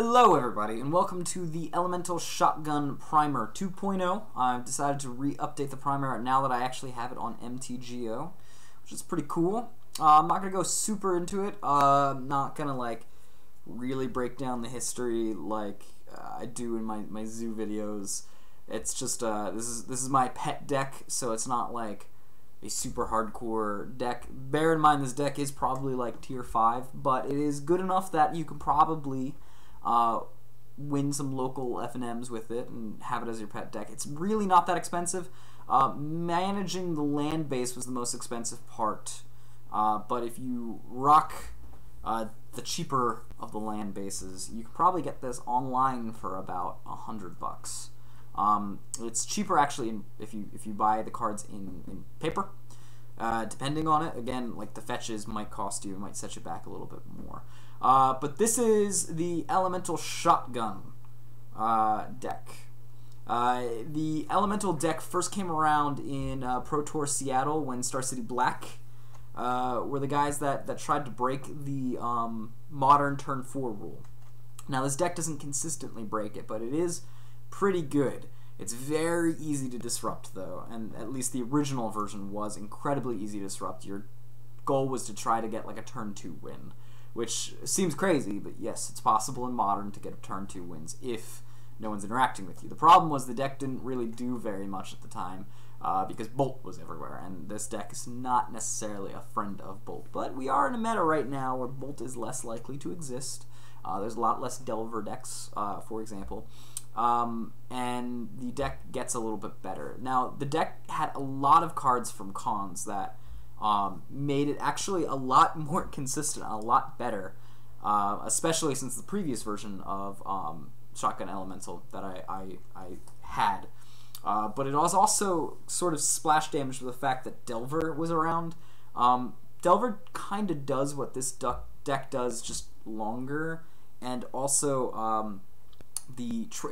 Hello everybody, and welcome to the Elemental Shotgun Primer 2.0. I've decided to re-update the primer now that I actually have it on MTGO, which is pretty cool. I'm not going to go super into it. I'm not going to like really break down the history like I do in my zoo videos. It's just this is my pet deck, so it's not like a super hardcore deck. Bear in mind this deck is probably like tier 5, but it is good enough that you can probably win some local FNMs with it and have it as your pet deck. It's really not that expensive. Managing the land base was the most expensive part, but if you rock the cheaper of the land bases, you can probably get this online for about $100. It's cheaper actually if you buy the cards in paper. Depending on it, again, like the fetches might cost you, might set you back a little bit more. But this is the Elemental Shotgun deck. The Elemental deck first came around in Pro Tour Seattle when Star City Black were the guys that tried to break the modern turn 4 rule. Now this deck doesn't consistently break it, but it is pretty good. It's very easy to disrupt though, and at least the original version was incredibly easy to disrupt. Your goal was to try to get like a turn 2 win, which seems crazy, but yes, it's possible in Modern to get a turn 2 wins if no one's interacting with you. The problem was the deck didn't really do very much at the time because Bolt was everywhere, and this deck is not necessarily a friend of Bolt. But we are in a meta right now where Bolt is less likely to exist. There's a lot less Delver decks, for example. And the deck gets a little bit better. Now, the deck had a lot of cards from cons that made it actually a lot more consistent, a lot better, especially since the previous version of Shutgun Elemental that I had. But it was also sort of splash damage with the fact that Delver was around. Delver kind of does what this deck does, just longer, and also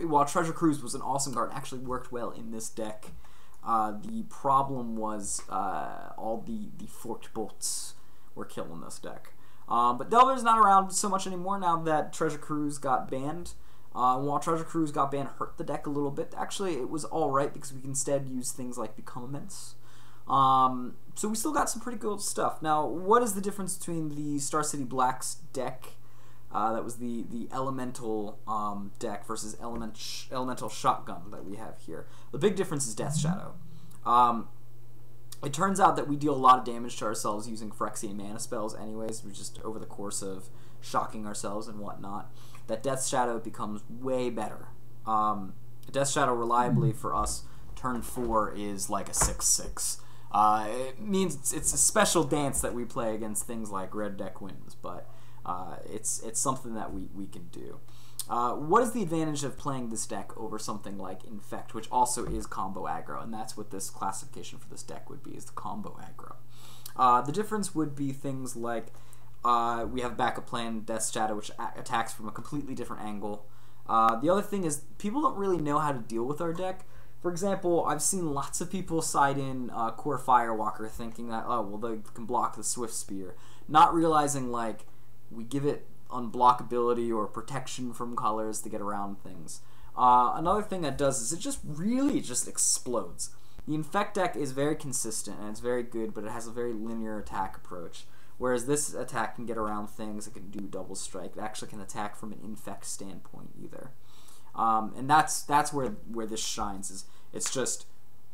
while Treasure Cruise was an awesome card, it actually worked well in this deck. The problem was all the forked bolts were killing this deck. But Delver's not around so much anymore now that Treasure Cruise got banned. While Treasure Cruise got banned, hurt the deck a little bit. Actually, it was alright because we can instead use things like Become Immense. So we still got some pretty good stuff. Now, what is the difference between the Star City Black's deck that was the Elemental deck versus Elemental Shotgun that we have here? The big difference is Death Shadow. It turns out that we deal a lot of damage to ourselves using Phyrexian mana spells anyways, just over the course of shocking ourselves and whatnot. That Death Shadow becomes way better. Death Shadow reliably for us, turn 4 is like a 6/6. It means it's a special dance that we play against things like Red Deck Wins, but it's something that we can do. What is the advantage of playing this deck over something like Infect, which also is combo aggro, and that's what this classification for this deck would be, is the combo aggro. The difference would be things like we have backup plan Death Shadow, which attacks from a completely different angle. The other thing is people don't really know how to deal with our deck. For example, I've seen lots of people side in Core Firewalker thinking that, oh, well, they can block the Swift Spear, not realizing, like, we give it unblockability or protection from colors to get around things. Another thing that does is it just really just explodes. The Infect deck is very consistent and it's very good, but it has a very linear attack approach. Whereas this attack can get around things, it can do double strike, it actually can attack from an Infect standpoint either. And that's where this shines, is it's just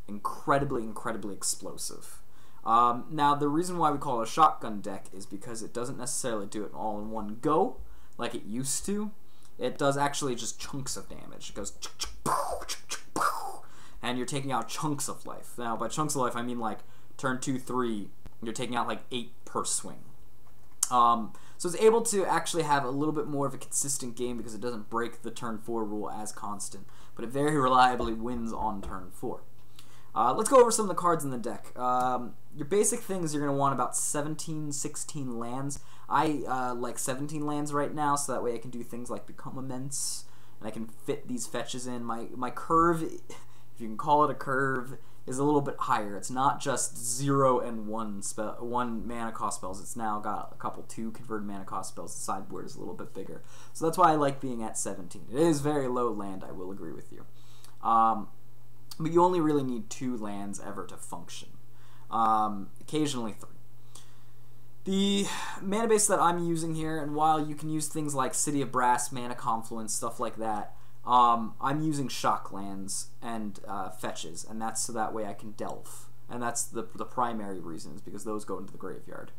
incredibly explosive. Now, the reason why we call it a shotgun deck is because it doesn't necessarily do it all in one go, like it used to. It does actually just chunks of damage. It goes, and you're taking out chunks of life. Now, by chunks of life, I mean like turn 2, 3, you're taking out like 8 per swing. So it's able to actually have a little bit more of a consistent game because it doesn't break the turn 4 rule as constant, but it very reliably wins on turn 4. Let's go over some of the cards in the deck. Your basic things, you're going to want about 17, 16 lands. I like 17 lands right now, so that way I can do things like Become Immense, and I can fit these fetches in. My curve, if you can call it a curve, is a little bit higher. It's not just 0 and 1 mana cost spells. It's now got a couple 2 converted mana cost spells. The sideboard is a little bit bigger. So that's why I like being at 17. It is very low land, I will agree with you. But you only really need 2 lands ever to function. Occasionally 3. The mana base that I'm using here, and while you can use things like City of Brass, Mana Confluence, stuff like that, I'm using shock lands and fetches, and that's so that way I can delve. And that's the primary reason, is because those go into the graveyard.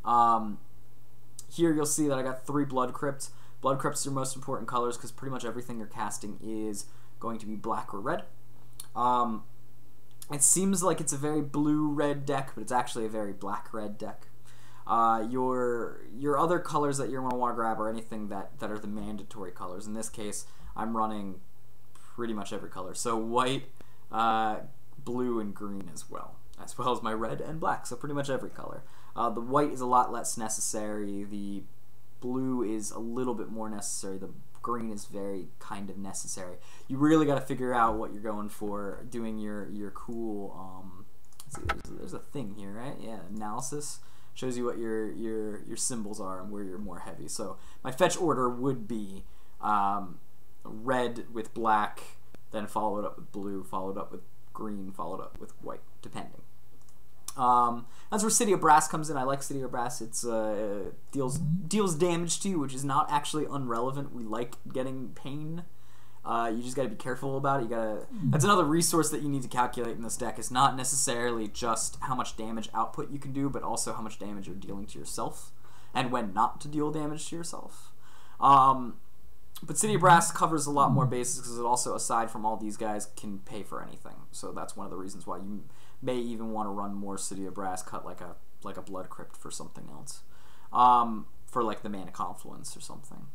Here you'll see that I got 3 Blood Crypts. Blood Crypts are most important colors because pretty much everything you're casting is going to be black or red. It seems like it's a very blue-red deck, but it's actually a very black-red deck. Your other colors that you're going to want to grab are anything that are the mandatory colors. In this case, I'm running pretty much every color. So white, blue, and green as well as my red and black. So pretty much every color. The white is a lot less necessary. The blue is a little bit more necessary. The green is very kind of necessary. You really got to figure out what you're going for, doing your cool. Let's see, there's a thing here, right? Yeah, analysis. Shows you what your symbols are and where you're more heavy. So my fetch order would be red with black, then followed up with blue, followed up with green, followed up with white, depending. That's where City of Brass comes in. I like City of Brass. It's deals damage to you, which is not actually unrelevant. We like getting pain. You just got to be careful about it. That's another resource that you need to calculate in this deck. It's not necessarily just how much damage output you can do, but also how much damage you're dealing to yourself, and when not to deal damage to yourself. But City of Brass covers a lot more bases because it also, aside from all these guys, can pay for anything. So that's one of the reasons why you may even want to run more City of Brass, cut like a Blood Crypt for something else, for like the Mana Confluence or something.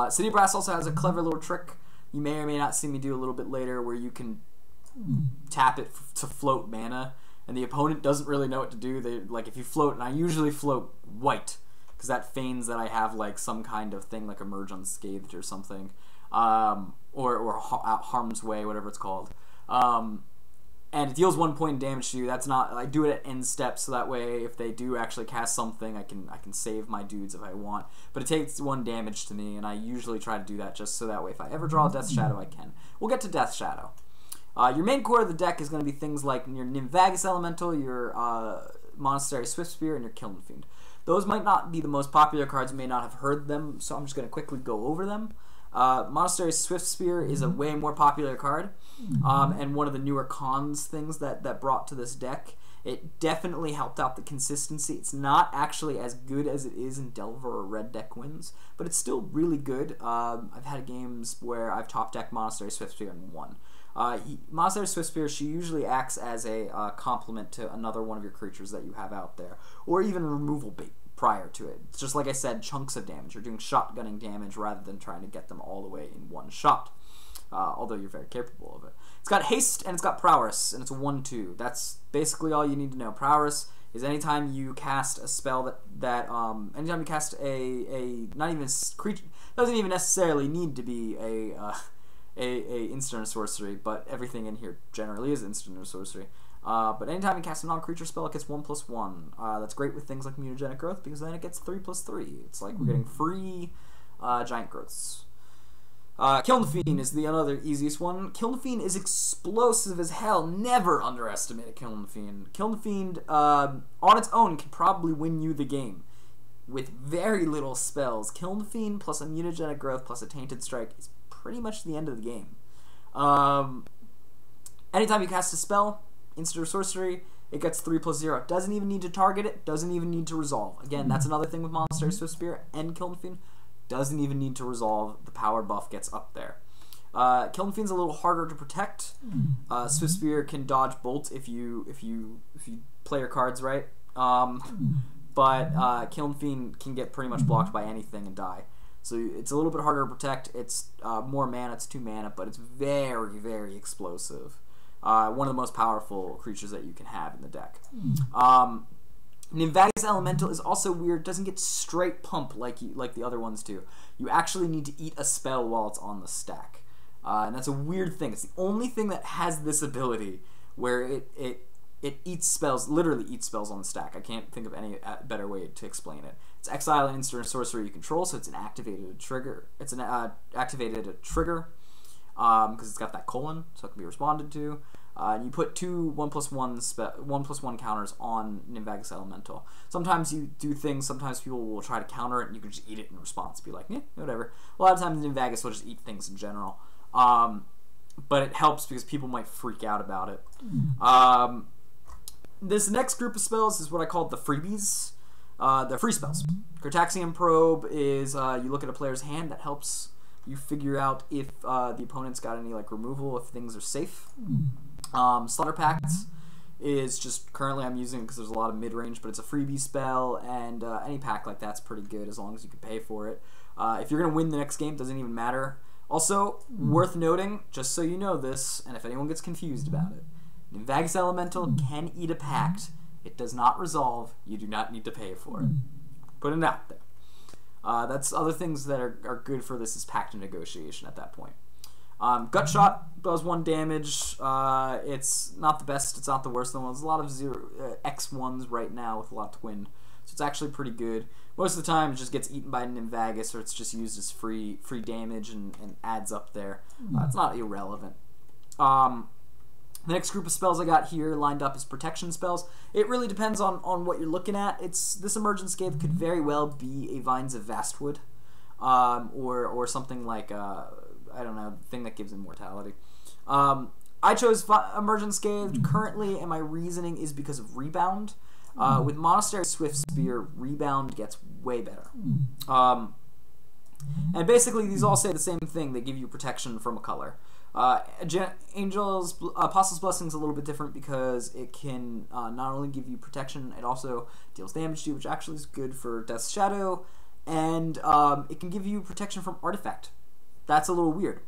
City of Brass also has a clever little trick you may or may not see me do a little bit later, where you can tap it to float mana, and the opponent doesn't really know what to do. Like if you float, and I usually float white, because that feigns that I have like some kind of thing like Emerge Unscathed or something, or Harm's Way, whatever it's called. And it deals 1 point damage to you. That's not, I do it at end steps, so that way if they do actually cast something, I can save my dudes if I want. But it takes 1 damage to me, and I usually try to do that just so that way if I ever draw a Death Shadow, I can. We'll get to Death Shadow. Your main core of the deck is going to be things like your Mtgsalvation Elemental, your Monastery Swift Spear, and your Kiln Fiend. Those might not be the most popular cards. You may not have heard them, so I'm just going to quickly go over them. Monastery Swift Spear is a way more popular card, and one of the newer cons things that brought to this deck. It definitely helped out the consistency. It's not actually as good as it is in Delver or Red Deck wins, but it's still really good. I've had games where I've top decked Monastery Swift Spear and won. Monastery Swift Spear, she usually acts as a complement to another one of your creatures that you have out there, or even removal bait prior to it. It's just like I said, chunks of damage. You're doing shotgunning damage rather than trying to get them all the way in one shot, although you're very capable of it. It's got haste and it's got prowess, and it's a 1/2. That's basically all you need to know. Prowess is anytime you cast a spell anytime you cast a not even a creature, doesn't even necessarily need to be a instant or sorcery, but everything in here generally is instant or sorcery. But anytime you cast a non-creature spell, it gets 1/1. That's great with things like Mutagenic Growth, because then it gets 3/3. It's like we're getting free giant growths. Kiln Fiend is the other easiest one. Kiln Fiend is explosive as hell. Never underestimate a Kiln Fiend. Kiln Fiend, on its own, can probably win you the game. With very little spells, Kiln Fiend plus a Mutagenic Growth plus a Tainted Strike is pretty much the end of the game. Anytime you cast a spell, instant or sorcery, it gets 3/0. Doesn't even need to target it, doesn't even need to resolve. Again, that's another thing with Monastery Swift Spear and Kiln Fiend. Doesn't even need to resolve. The power buff gets up there. Kiln Fiend's a little harder to protect. Swift Spear can dodge bolts if you play your cards right. But Kiln Fiend can get pretty much blocked by anything and die. So it's a little bit harder to protect. It's more mana, it's 2 mana, but it's very, very explosive. One of the most powerful creatures that you can have in the deck. Mtgsalvation Elemental is also weird. Doesn't get straight pump like the other ones do. You actually need to eat a spell while it's on the stack. And that's a weird thing. It's the only thing that has this ability where it eats spells, literally eats spells on the stack. I can't think of any better way to explain it. It's exile an instant or sorcery you control, so it's an activated trigger. It's an activated trigger because it's got that colon, so it can be responded to. And you put two 1/1 counters on Mtgsalvation Elemental. Sometimes you do things, sometimes people will try to counter it, and you can just eat it in response. Be like, yeah, whatever. A lot of times Mtgsalvation will just eat things in general. But it helps because people might freak out about it. This next group of spells is what I call the freebies. They're free spells. Cartaxian Probe is you look at a player's hand. That helps you figure out if the opponent's got any like removal, if things are safe. Slaughter Pact is just currently I'm using it because there's a lot of mid-range, but it's a freebie spell, and any pack like that's pretty good as long as you can pay for it. If you're going to win the next game, doesn't even matter. Also, worth noting, just so you know this, and if anyone gets confused about it, Mtgsalvation Elemental can eat a pact. It does not resolve. You do not need to pay for it. Putting it out there. That's other things that are good for this is pact and negotiation at that point. Gut Shot does 1 damage. It's not the best. It's not the worst. There's a lot of X1s right now with a lot to win. So it's actually pretty good. Most of the time it just gets eaten by Mtgsalvation, or it's just used as free damage and adds up there. It's not irrelevant. The next group of spells I got here lined up is protection spells. It really depends on what you're looking at. This Emergent Scathe could very well be a Vines of Vastwood, or something like I don't know, the thing that gives immortality. I chose Emergent Scathe currently, and my reasoning is because of rebound. With Monastery Swift Spear, rebound gets way better. And basically, these all say the same thing. They give you protection from a color. Apostle's Blessing is a little bit different because it can not only give you protection, it also deals damage to you, which actually is good for Death's Shadow, and it can give you protection from Artifact. That's a little weird.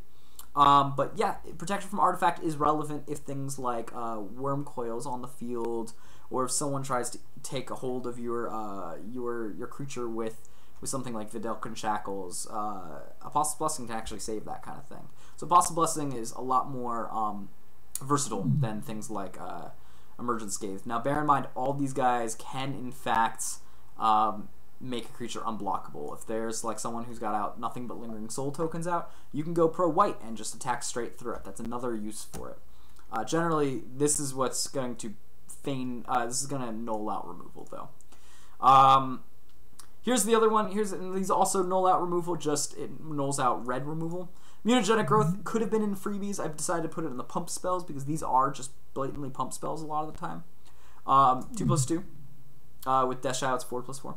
But yeah, protection from Artifact is relevant if things like Worm Coils on the field, or if someone tries to take a hold of your creature with something like Videlkin Shackles. Apostle's Blessing can actually save that kind of thing. So Apostle's Blessing is a lot more versatile than things like Emergent Scathe. Now bear in mind, all these guys can in fact make a creature unblockable. If there's like someone who's got out nothing but Lingering Soul tokens out, you can go pro-white and just attack straight through it. That's another use for it. Generally, this is what's going to this is going to null out removal, though. Here's the other one. These also null out removal, just it nulls out red removal. Mutagenic Growth could have been in freebies. I've decided to put it in the pump spells because these are just blatantly pump spells a lot of the time. 2/2. With Death Shadow, it's 4/4.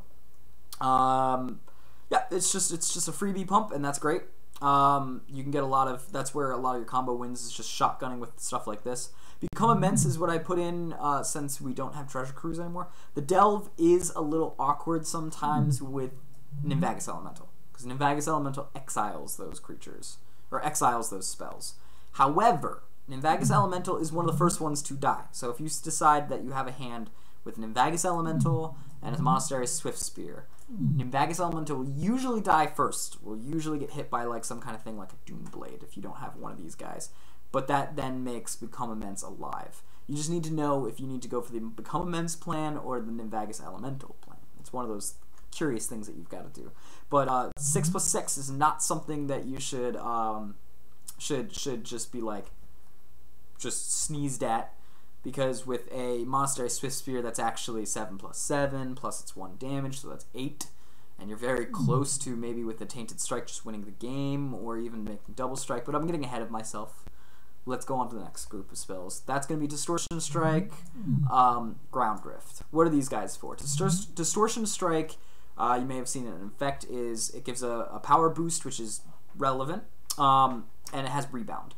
Yeah, it's just a freebie pump, and that's great. You can get a lot of, that's where a lot of your combo wins, is just shotgunning with stuff like this. Become Immense is what I put in since we don't have Treasure Cruise anymore. The Delve is a little awkward sometimes with Mtgsalvation Elemental, because Mtgsalvation Elemental exiles those creatures, or exiles those spells. However, Mtgsalvation Elemental is one of the first ones to die. So if you decide that you have a hand with Mtgsalvation Elemental and a Monastery Swift Spear, Mtgsalvation Elemental will usually die first. Will usually get hit by like some kind of thing like a Doomblade if you don't have one of these guys. But that then makes Become Immense alive. You just need to know if you need to go for the Become Immense plan or the Mtgsalvation Elemental plan. It's one of those curious things that you've got to do. But 6/6 is not something that you should just be like just sneezed at. Because with a Monastery Swift Spear, that's actually 7/7, plus it's 1 damage, so that's 8. And you're very close to maybe with the Tainted Strike just winning the game, or even making double strike, but I'm getting ahead of myself. Let's go on to the next group of spells. That's going to be Distortion Strike, Ground Drift. What are these guys for? Distortion Strike, you may have seen it in effect, is it gives a power boost, which is relevant, and it has Rebound.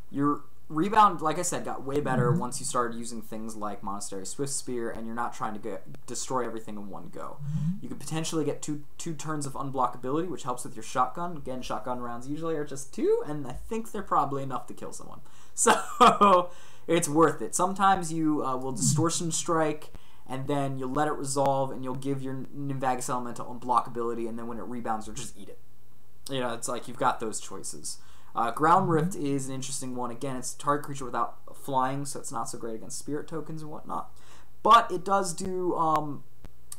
Your Rebound, like I said, got way better once you started using things like Monastery Swift Spear, and you're not trying to destroy everything in one go. You could potentially get two turns of unblockability, which helps with your shotgun. Again, shotgun rounds usually are just 2, and I think they're probably enough to kill someone. So it's worth it. Sometimes you will Distortion Strike, and then you'll let it resolve, and you'll give your Mtgsalvation Elemental unblockability, and then when it rebounds, you'll just eat it. You know, it's like you've got those choices. Ground Rift is an interesting one. Again, it's a target creature without flying, so it's not so great against spirit tokens and whatnot. But it does do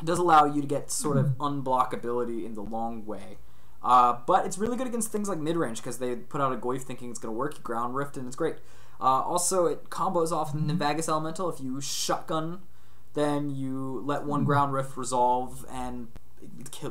it does allow you to get sort of unblockability in the long way. But it's really good against things like mid-range because they put out a Goyf thinking it's going to work. You Ground Rift and it's great. Also, it combos off Mtgsalvation Elemental. If you Shutgun, then you let one Ground Rift resolve and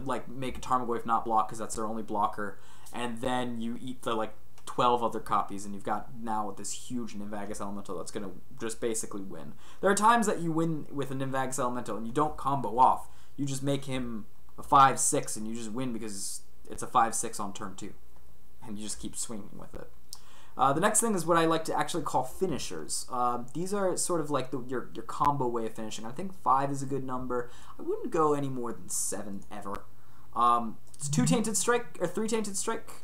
like make a Tarmogoyf not block because that's their only blocker, and then you eat the like 12 other copies, and you've got now this huge Mtgsalvation Elemental that's going to just basically win. There are times that you win with a Mtgsalvation Elemental and you don't combo off. You just make him a 5/6 and you just win because it's a 5/6 on turn 2, and you just keep swinging with it. The next thing is what I like to actually call finishers. These are sort of like your combo way of finishing. I think 5 is a good number. I wouldn't go any more than 7 ever. It's 2 Tainted Strike, or 3 Tainted Strike.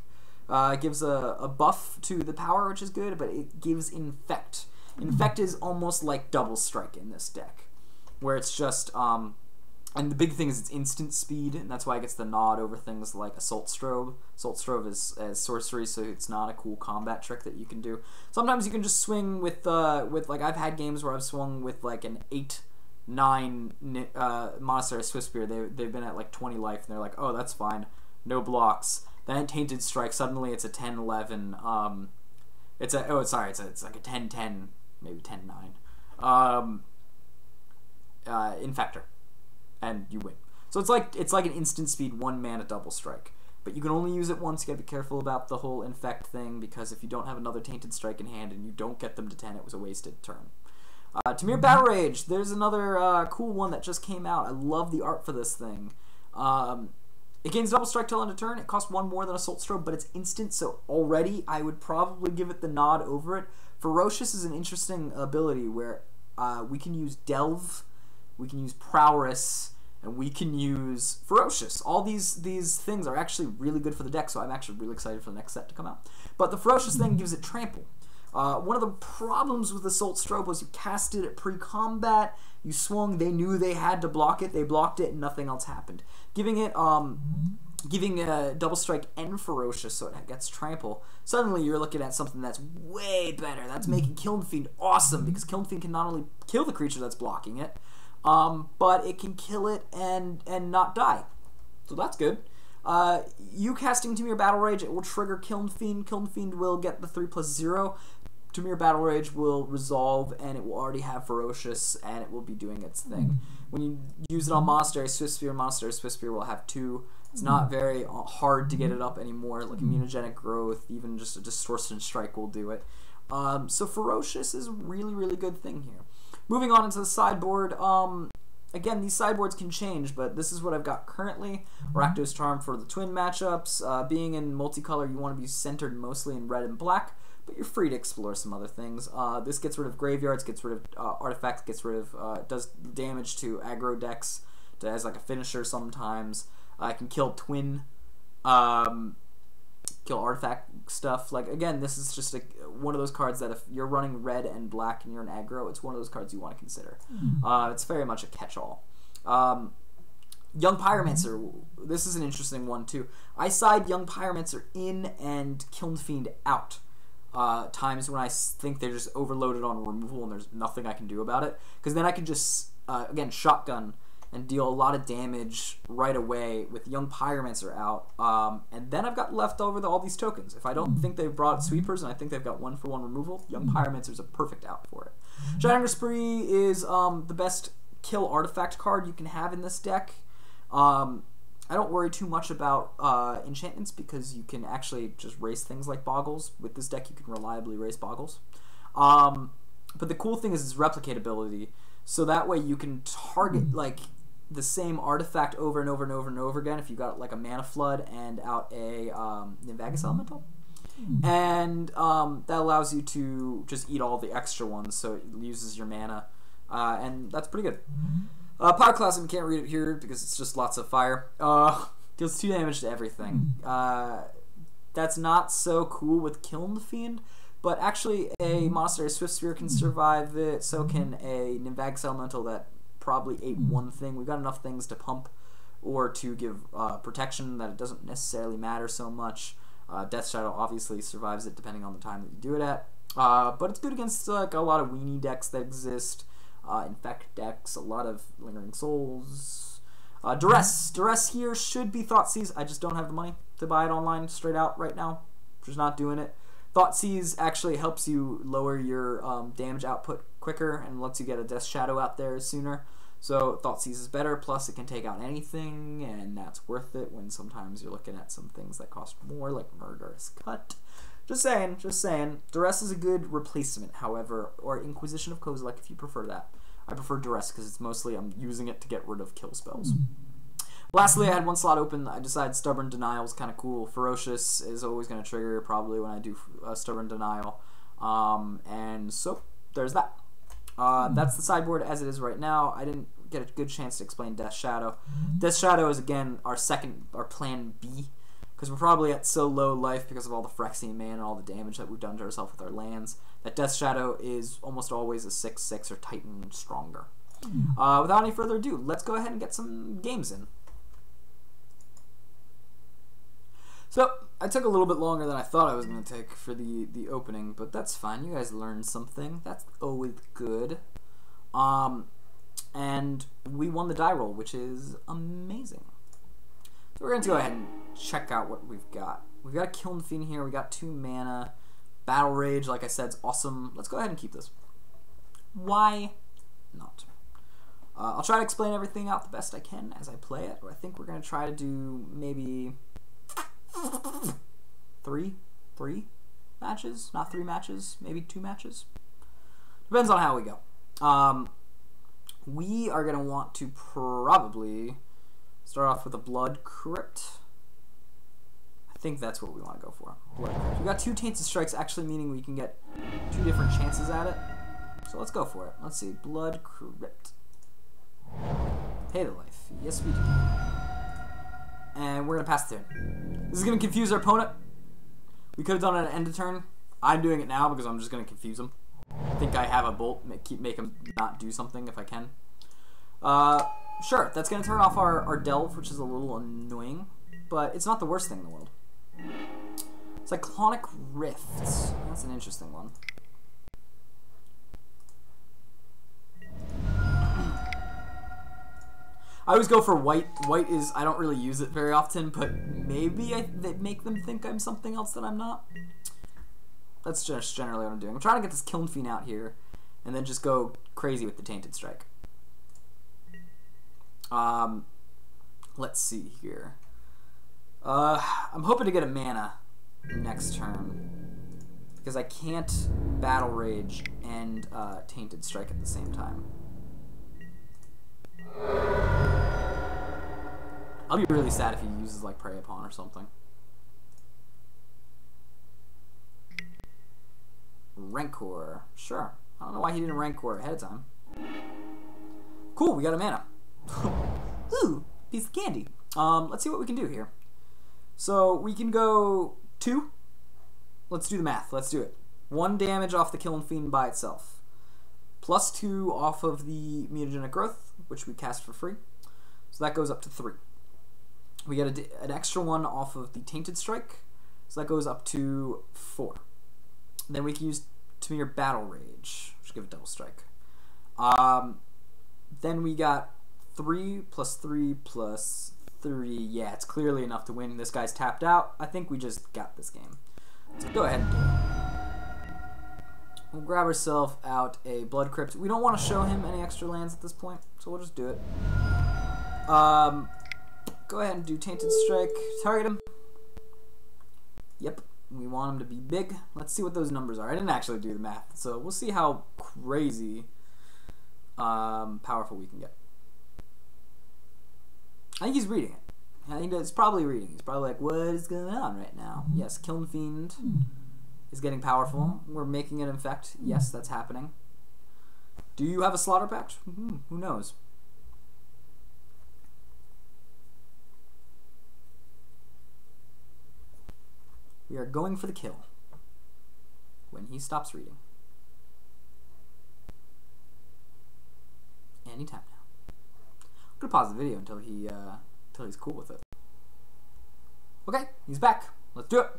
It gives a buff to the power, which is good, but it gives Infect. Infect is almost like Double Strike in this deck, where it's just... and the big thing is it's instant speed, and that's why it gets the nod over things like Assault Strobe. Assault Strobe is sorcery, so it's not a cool combat trick that you can do. Sometimes you can just swing with like, I've had games where I've swung with like an 8/9 Monastery Swiftspear. They've been at like 20 life, and they're like, oh, that's fine, no blocks. Then Tainted Strike, suddenly it's a 10/11. It's like a 10/10, maybe 10/9. Infector. And you win. So it's like an instant speed 1-mana Double Strike. But you can only use it once. You gotta be careful about the whole Infect thing, because if you don't have another Tainted Strike in hand and you don't get them to 10, it was a wasted turn. Temur Battle Rage. There's another cool one that just came out. I love the art for this thing. It gains Double Strike till end of turn. It costs 1 more than Assault Strobe, but it's instant, so already I would probably give it the nod over it. Ferocious is an interesting ability where we can use Delve, we can use Prowess, and we can use Ferocious. All these things are actually really good for the deck, so I'm actually really excited for the next set to come out. But the Ferocious thing gives it Trample. One of the problems with Assault Strobe was you cast it at pre-combat, you swung, they knew they had to block it, they blocked it, and nothing else happened. Giving it, Double Strike and Ferocious so it gets Trample, suddenly you're looking at something that's way better. That's making Kiln Fiend awesome, because Kiln Fiend can not only kill the creature that's blocking it, but it can kill it and not die. So that's good. You casting Temur Battle Rage, it will trigger Kiln Fiend. Kiln Fiend will get the 3/0. Temur Battle Rage will resolve, and it will already have Ferocious, and it will be doing its thing. When you use it on Monastery Swiftspear will have 2. It's not very hard to get it up anymore. Like Immunogenic Growth, even just a Distortion Strike will do it. So Ferocious is a really, really good thing here. Moving on into the sideboard, again, these sideboards can change, but this is what I've got currently. Rakdos Charm for the twin matchups. Being in multicolor, you want to be centered mostly in red and black, but you're free to explore some other things. This gets rid of graveyards, gets rid of artifacts, gets rid of, does damage to aggro decks, as like a finisher sometimes. I can kill twin, kill artifact stuff. Like, again, this is just one of those cards that if you're running red and black and you're an aggro, it's one of those cards you want to consider. It's very much a catch-all. Young Pyromancer, this is an interesting one too. I side Young Pyromancer in and Kiln Fiend out. Times when I think they're just overloaded on removal and there's nothing I can do about it, because then I can just again shotgun and deal a lot of damage right away with Young Pyromancer out, and then I've got left over all these tokens. If I don't think they've brought Sweepers and I think they've got 1-for-1 removal, Young Pyromancer is a perfect out for it. Shining Spree is the best kill artifact card you can have in this deck. I don't worry too much about enchantments, because you can actually just race things like Boggles. With this deck, you can reliably race Boggles. But the cool thing is its replicatability, so that way you can target like the same artifact over and over and over and over again if you got like a Mana Flood and out a Mtgsalvation Elemental. And that allows you to just eat all the extra ones, so it uses your mana, and that's pretty good. Pyroclasm, can't read it here because it's just lots of fire. Deals 2 damage to everything. That's not so cool with Kiln Fiend, but actually a Monastery Swiftspear can survive it, so can a Mtgsalvation Elemental that probably ate one thing. We've got enough things to pump or to give protection that it doesn't necessarily matter so much. Death Shadow obviously survives it depending on the time that you do it at. But it's good against like a lot of weenie decks that exist. Infect decks, a lot of Lingering Souls. Duress here should be Thoughtseize. I just don't have the money to buy it online straight out right now. Just not doing it. Thoughtseize actually helps you lower your damage output quicker and lets you get a Death Shadow out there sooner. So Thoughtseize is better, plus it can take out anything, and that's worth it when sometimes you're looking at some things that cost more, like Murderous Cut. Just saying, just saying. Duress is a good replacement, however, or Inquisition of Kozilek if you prefer that. I prefer Duress because it's mostly I'm using it to get rid of kill spells. Lastly, I had one slot open. I decided Stubborn Denial is kind of cool. Ferocious is always going to trigger probably when I do Stubborn Denial. And so, there's that. That's the sideboard as it is right now. I didn't get a good chance to explain Death Shadow. Death Shadow is, again, our plan B, because we're probably at so low life because of all the Phyrexian mana and all the damage that we've done to ourselves with our lands, that Death Shadow is almost always a 6/6 or Titan stronger. Without any further ado, let's go ahead and get some games in. So, I took a little bit longer than I thought I was going to take for the opening, but that's fine. You guys learned something. That's always good. And we won the die roll, which is amazing. So we're going to go ahead and check out what we've got. We've got a Kiln Fiend here. We got 2 mana. Battle Rage, like I said, is awesome. Let's go ahead and keep this. Why not? I'll try to explain everything out the best I can as I play it. I think we're going to try to do maybe... three matches, not 3 matches, maybe 2 matches. Depends on how we go. We are going to want to probably start off with a Blood Crypt. I think that's what we want to go for. Blood Crypt. We got 2 Tainted Strikes, actually meaning we can get 2 different chances at it. So let's go for it. Let's see. Blood Crypt. Pay the life. Yes, we do. And we're going to pass the turn. This is going to confuse our opponent. We could have done it at end of turn. I'm doing it now because I'm just going to confuse him. I think I have a bolt. Make him not do something if I can. Sure, that's going to turn off our Delve, which is a little annoying. But it's not the worst thing in the world. Cyclonic Rifts. That's an interesting one. I always go for white. White is, I don't really use it very often, but maybe they make them think I'm something else that I'm not. That's just generally what I'm doing. I'm trying to get this Kiln Fiend out here, and then just go crazy with the Tainted Strike. Let's see here. I'm hoping to get a mana next turn, because I can't Battle Rage and Tainted Strike at the same time. I'll be really sad if he uses like Prey Upon or something. Rancor. Sure. I don't know why he didn't Rancor ahead of time. Cool, we got a mana. Ooh, piece of candy. Let's see what we can do here. So we can go 2. Let's do the math. Let's do it. 1 damage off the Kiln Fiend by itself. +2 off of the Mutagenic Growth, which we cast for free. So that goes up to 3. We get an extra 1 off of the Tainted Strike, so that goes up to 4. Then we can use Temur Battle Rage, which give a double strike. Then we got 3 + 3 + 3. Yeah, it's clearly enough to win. This guy's tapped out. I think we just got this game. So go ahead and do it. We'll grab ourselves out a Blood Crypt. We don't want to show him any extra lands at this point, so we'll just do it. Go ahead and do Tainted Strike. Target him. Yep, we want him to be big. Let's see what those numbers are. I didn't actually do the math, so we'll see how crazy powerful we can get. I think he's reading it. I think it's probably reading. He's probably like, what is going on right now? Yes, Kiln Fiend is getting powerful. We're making it infect. Yes, that's happening. Do you have a Slaughter Pact? Who knows? We are going for the kill when he stops reading. Anytime now. I'm gonna pause the video until he's cool with it. Okay, he's back. Let's do it.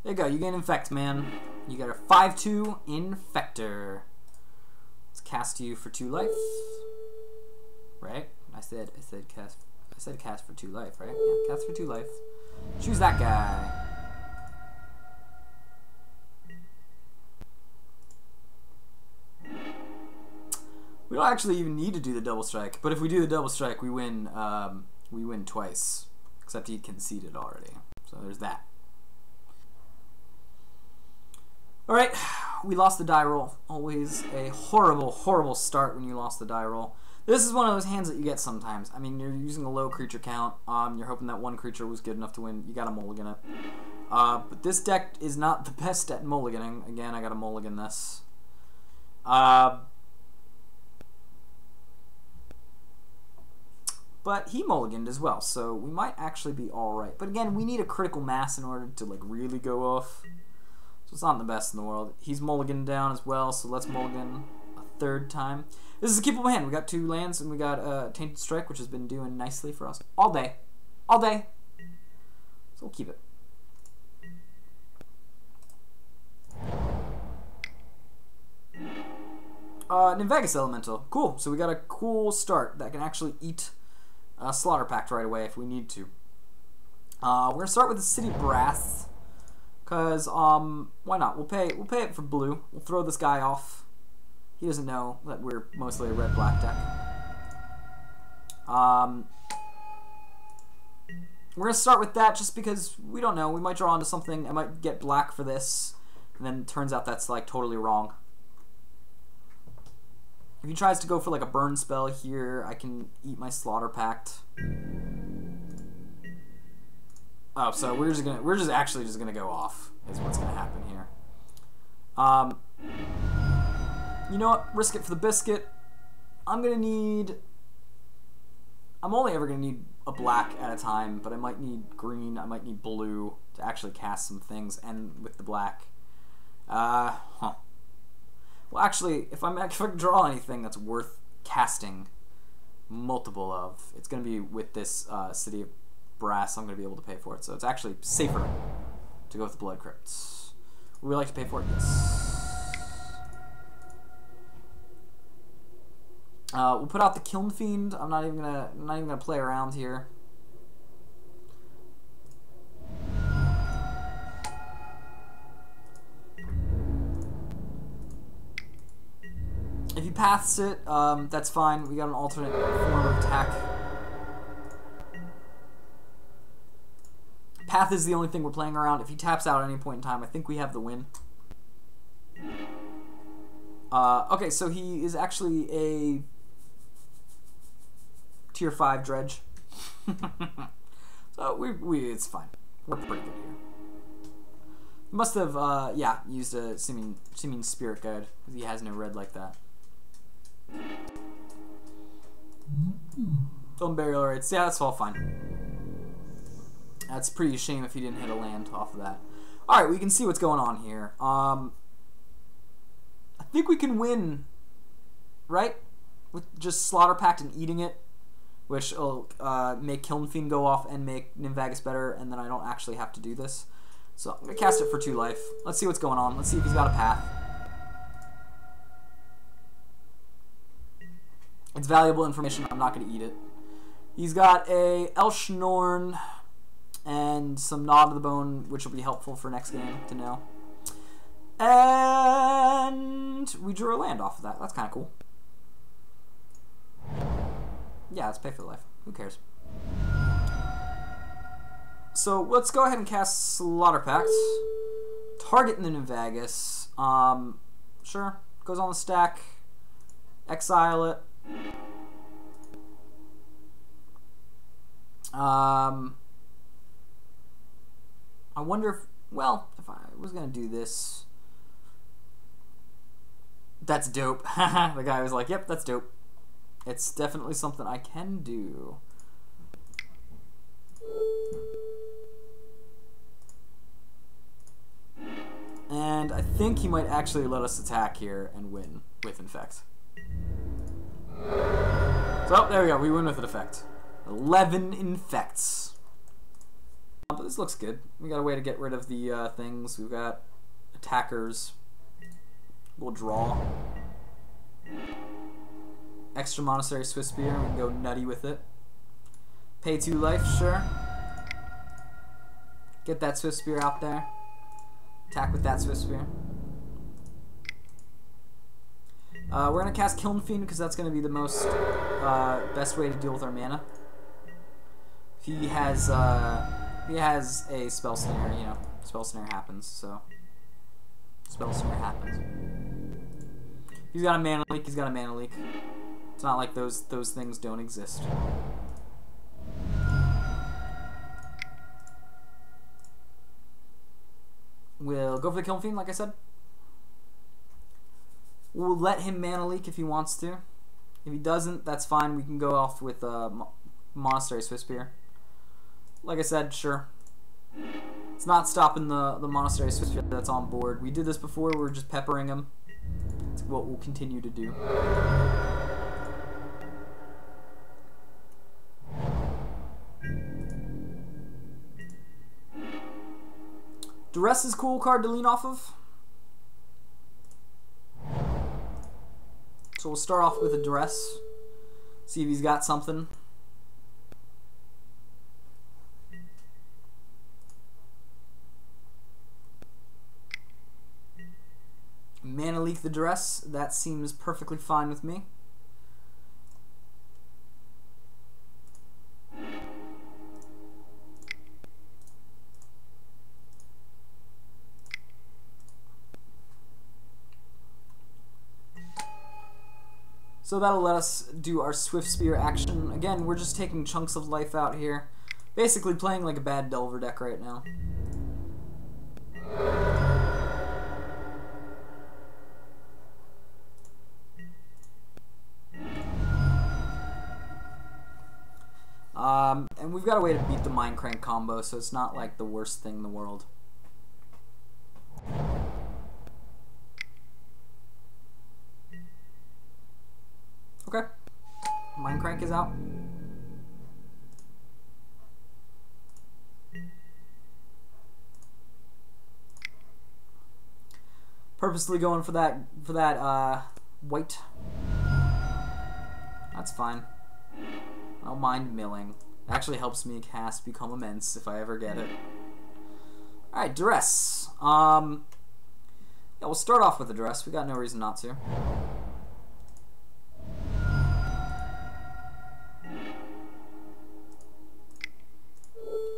There you go. You gain Infect, man. You got a 5/2 Infector. Let's cast you for 2 life. Right? I said cast for 2 life, right? Yeah, cast for 2 life. Choose that guy. We don't actually even need to do the double strike, but if we do the double strike, we win. We win twice, except he conceded already. So there's that. All right, we lost the die roll. Always a horrible, horrible start when you lost the die roll. This is one of those hands that you get sometimes. I mean, you're using a low creature count. You're hoping that one creature was good enough to win. You got to mulligan it. But this deck is not the best at mulliganing. Again, I got to mulligan this. But he mulliganed as well, so we might actually be alright. But again, we need a critical mass in order to like really go off. So it's not the best in the world. He's mulliganed down as well, so let's mulligan a 3rd time. This is a keepable hand. We got 2 lands, and we got Tainted Strike, which has been doing nicely for us all day. All day. So we'll keep it. Mtgsalvation Elemental. Cool. So we got a cool start that can actually eat Slaughter Pact right away if we need to. We're gonna start with the City Brass, cause why not? We'll pay it for blue. We'll throw this guy off. He doesn't know that we're mostly a red-black deck. We're gonna start with that just because we don't know. We might draw into something. I might get black for this, and then it turns out that's like totally wrong. If he tries to go for like a burn spell here, I can eat my Slaughter Pact. Oh, so we're just actually gonna go off is what's gonna happen here. You know what? Risk it for the biscuit. I'm only ever gonna need a black at a time, but I might need green, I might need blue to actually cast some things, and with the black. Well, actually, if I can draw anything that's worth casting multiple of, it's going to be with this City of Brass. I'm going to be able to pay for it. So it's actually safer to go with the Blood Crypts. Would we like to pay for it? Yes. We'll put out the Kiln Fiend. I'm not even gonna play around here. If he paths it, that's fine. We got an alternate form of attack. Path is the only thing we're playing around. If he taps out at any point in time, I think we have the win. Okay, so he is actually a Tier 5 Dredge. So it's fine. We're pretty good here. Must have, yeah, used a Seeming Spirit Guide, because he has no red like that. Unburial rates. Yeah, that's all fine. That's pretty a shame if he didn't hit a land off of that. Alright, we can see what's going on here. I think we can win, right? With just Slaughter Pact and eating it, which will make Kiln Fiend go off and make Mtgsalvation better, and then I don't actually have to do this. So I'm going to cast it for 2 life. Let's see what's going on. Let's see if he's got a path. It's valuable information. I'm not going to eat it. He's got a Elshnorn and some Nod to the Bone, which will be helpful for next game to know. And we drew a land off of that. That's kind of cool. Yeah, let's pay for the life. Who cares? So let's go ahead and cast Slaughter Pact. Target the Mtgsalvation. Sure. Goes on the stack. Exile it. I wonder if, well, if I was going to do this. That's dope. The guy was like, yep, that's dope. It's definitely something I can do. And I think he might actually let us attack here and win with Infect. So, there we go. We win with an effect. 11 Infects. this looks good. We got a way to get rid of the things. We've got attackers. We'll draw. Extra Monastery Swiftspear. We can go nutty with it. Pay 2 life, sure. Get that Swiftspear out there. Attack with that Swiftspear. We're going to cast Kiln Fiend because that's going to be the most best way to deal with our mana. If he has a Spell Snare, you know, Spell Snare happens, so Spell Snare happens. He's got a mana leak, he's got a mana leak. It's not like those things don't exist. We'll go for the Kiln Fiend, like I said. We'll let him mana leak if he wants to. If he doesn't, that's fine. We can go off with Monastery Swiftspear. Like I said, sure. It's not stopping the Monastery Swiftspear that's on board. We did this before. We're just peppering him. It's what we'll continue to do. Duress is a cool card to lean off of. So we'll start off with a Duress. See if he's got something. Mana leak the Duress. That seems perfectly fine with me. So that'll let us do our Swiftspear action. Again, we're just taking chunks of life out here. Basically playing like a bad Delver deck right now. And we've got a way to beat the Mind Crank combo, so it's not like the worst thing in the world. Okay. Mind Crank is out. Purposely going for that white. That's fine. I don't mind milling. It actually helps me cast Become Immense if I ever get it. Alright, Duress. Yeah, we'll start off with the Duress. We got no reason not to.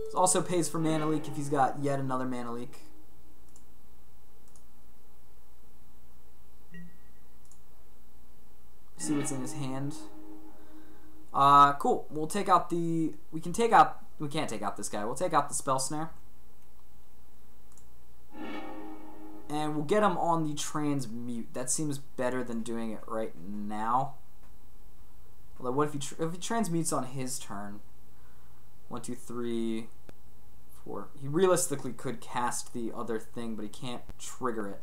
This also pays for mana leak if he's got yet another mana leak. See what's in his hand. Cool. We'll take out the... We can't take out this guy. We'll take out the Spell Snare. And we'll get him on the Transmute. That seems better than doing it right now. Although, what if he transmutes on his turn? 1, 2, 3, 4. He realistically could cast the other thing, but he can't trigger it.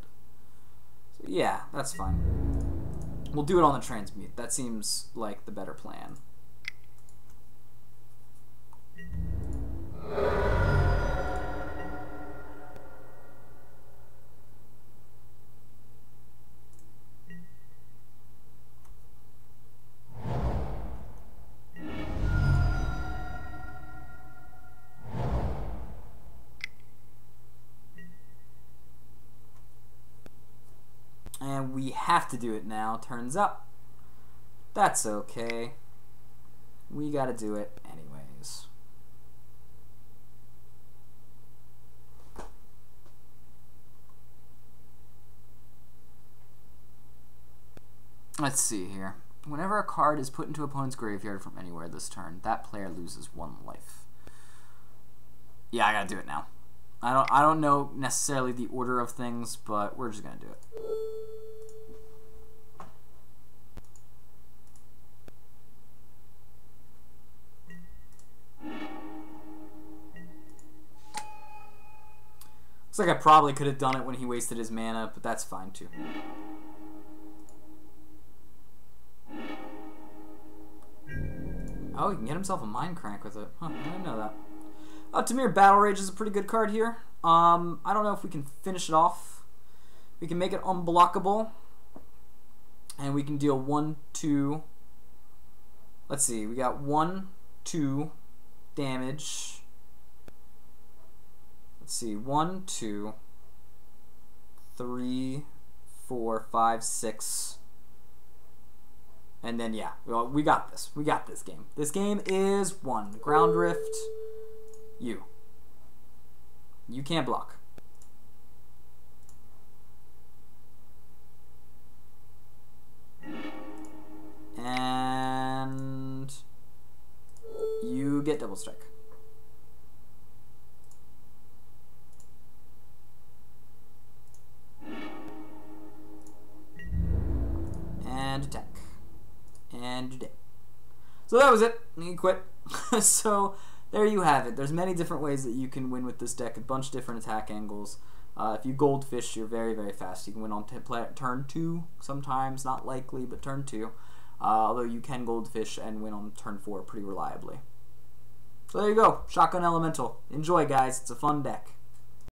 So yeah, that's fine. We'll do it on the Transmute. That seems like the better plan. And we have to do it now, turns up. That's okay. We gotta do it anyways. Let's see here. Whenever a card is put into an opponent's graveyard from anywhere this turn, that player loses 1 life. Yeah, I gotta do it now. I don't know necessarily the order of things, but we're just gonna do it. Looks like I probably could have done it when he wasted his mana, but that's fine too. Oh, he can get himself a Mind Crank with it. Huh, I didn't know that. Temur Battle Rage is a pretty good card here. I don't know if we can finish it off. We can make it unblockable. And we can deal 1, 2. Let's see, we got 1, 2 damage. Let's see, 1, 2, 3, 4, 5, 6. And then, yeah, well, we got this. We got this game. This game is 1. Ground Rift. You can't block. And you get double strike. And attack. And you're dead. So that was it. You quit. So there you have it. There's many different ways that you can win with this deck. A bunch of different attack angles. If you goldfish, you're very, very fast. You can win on turn 2 sometimes. Not likely, but turn 2. Although you can goldfish and win on turn 4 pretty reliably. So there you go. Shotgun Elemental. Enjoy, guys. It's a fun deck.